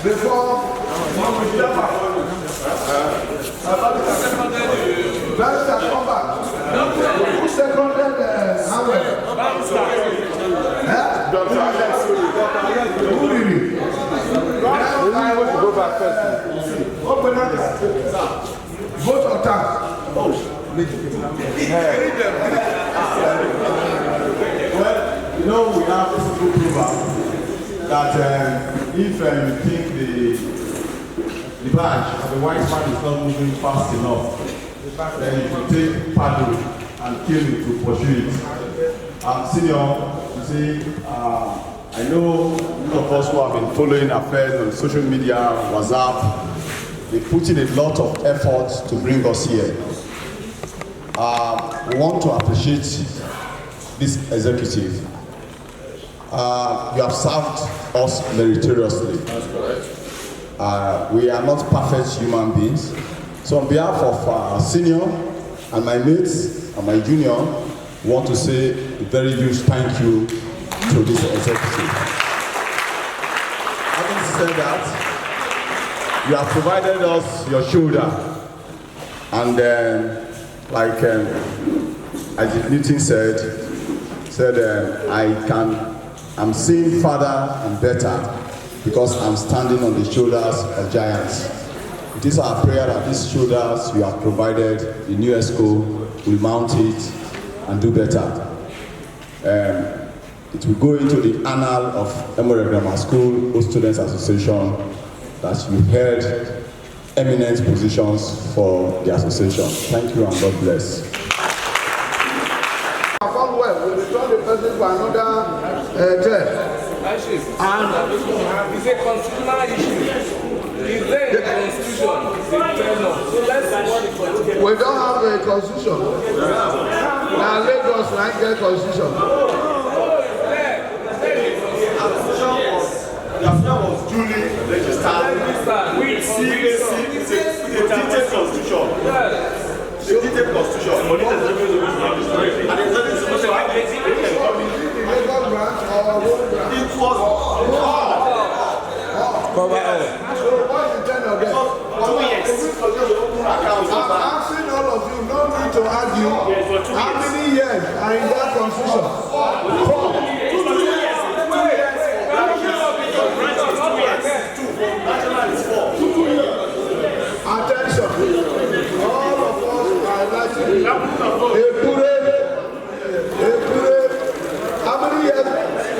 Just 1 minute before Barrister, come back. Who seconded Howard? Dr. Alex. Who really? Now I want to go back first. Open up. Vote or tax? Well, you know, we have a simple proverb that if you think the badge of the white man is not moving fast enough, then you should take paddle and kill it to pursue it. Senior, you see, I know most of us who have been following affairs on social media, WhatsApp, they put in a lot of effort to bring us here. We want to appreciate this executive. You have served us meritoriously. That's correct. We are not perfect human beings. So on behalf of our senior and my mates and my junior, we want to say a very huge thank you to this executive. Having said that, you have provided us your shoulder. And as Newton said, I'm seeing farther and better because I'm standing on the shoulders of giants. It is our prayer that these shoulders you have provided, the new ESCO, will mount it and do better. It will go into the annal of Emograms School Students Association that you held eminent positions for the association. Thank you and God bless. Perform well, we return the person to another church. And it's a constitutional issue. Is there a constitution? So let's see what the constitution. We don't have a constitution. Now Lagos like get constitution. The affairs was duly registered with CAC, with a detailed constitution. The detailed constitution. And it was Cover all. So what's the tenor there? 2 years. I'm asking all of you, no need to argue. How many years are in that constitution? 4. Attention. All of us are elected.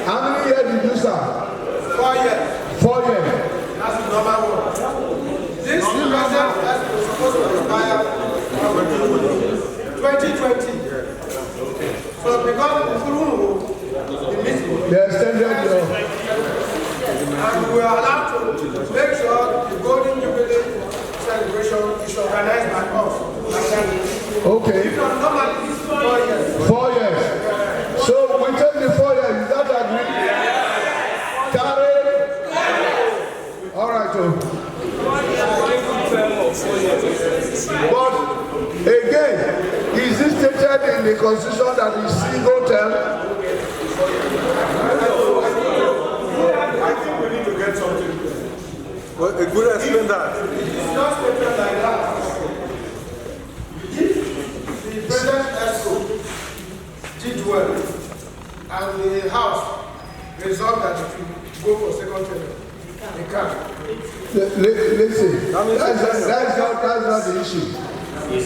How many years did you serve? 4 years. 4 years. That's the number 1. This president is supposed to expire 2020. So because But again, is it stated in the constitution that is single term? I think we need to get something. Well, a good explain that. It's not stated like that. If the present ESCO did well and the House resolved that it will go for second term, they can. Listen, that's not the issue.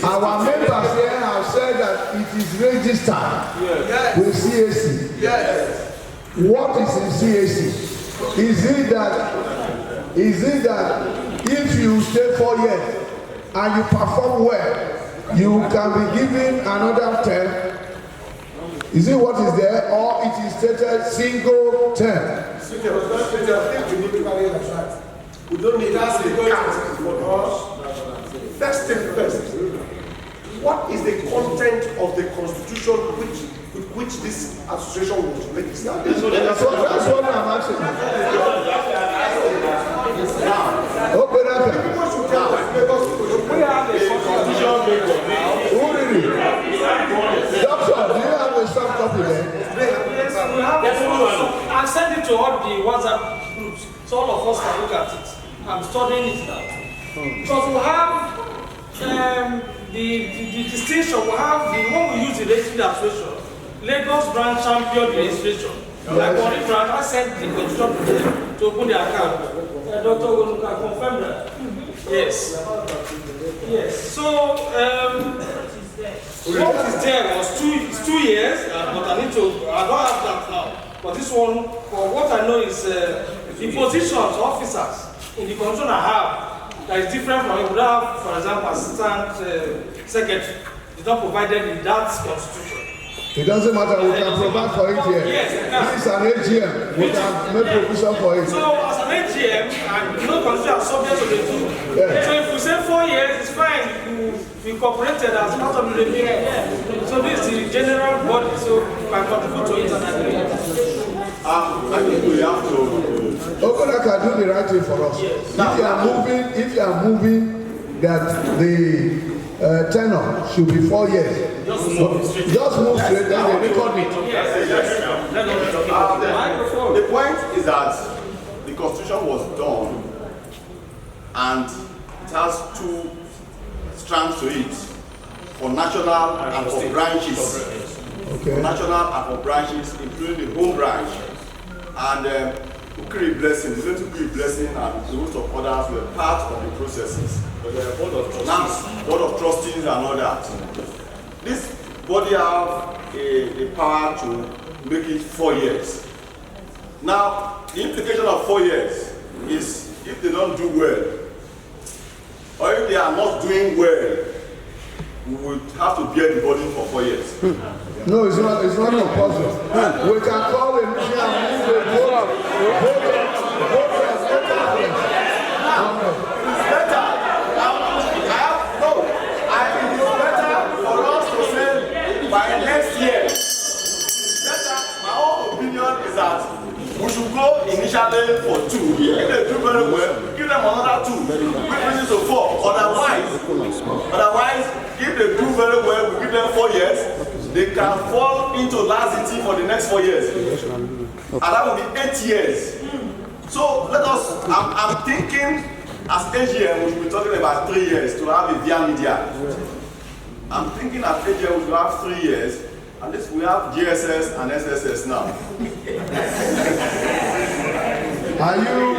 Our members here have said that it is registered with CAC. Yes. What is in CAC? Is it that if you stay 4 years and you perform well, you can be given another term? Is it what is there, or it is stated single term? I think we need to carry that right. We don't need that to count for us. First thing first, what is the content of the constitution with which this association was registered? That's what I'm asking. Now, open up. people should tell us because we have a constitution Who did it? Doctor, do you have a soft copy there? Yes, we have. I've sent it to all the WhatsApp groups, so all of us can look at it. I'm studying it now. Because we have the distinction, we have the one we use the registry administration, Lagos branch champion registration. Like on the branch, I sent the constitution to them to open the account. Dr. Olu can confirm that. Yes. Yes. So what is there was 2 years, but I don't have that now. But this one, for what I know is the positions, officers in the constitution I have, that is different from it. We have, for example, assistant secretary. It's not provided in that constitution. It doesn't matter, we can provide for it here. Yes, this is an AGM, we can make provision for it. So as an AGM, and you know, consider subject to the two. Yeah. So if we say 4 years, it's fine. We incorporated as part of the review. So this is the general body, so we can contribute to it and agree. I think we have to. Okola can do the right thing for us. Yes. If you are moving that the tenure should be 4 years. Just move straight, then they record it. The point is that the constitution was done and it has 2 strands to it for national and for branches. Okay. For national and for branches, including the home branch. And Ukiri Blessing, the going to be blessing and the host of others were part of the processes. Board of trustees and all that. This body have the power to make it 4 years. Now, the implication of 4 years is if they don't do well, or if they are not doing well, we would have to bear the burden for 4 years. No, it's not compulsory. We can call a meeting and move the vote. By next year, my own opinion is that we should go initially for 2. If they do very well, give them another 2. We bring it to 4. Otherwise, if they do very well, we give them 4 years. They can fall into laxity for the next 4 years, and that will be 8 years. So let us. I'm thinking as AGM we should be talking about 3 years to have a via media. I'm thinking at AGM we should have 3 years, and this we have GSS and SSS now. Are you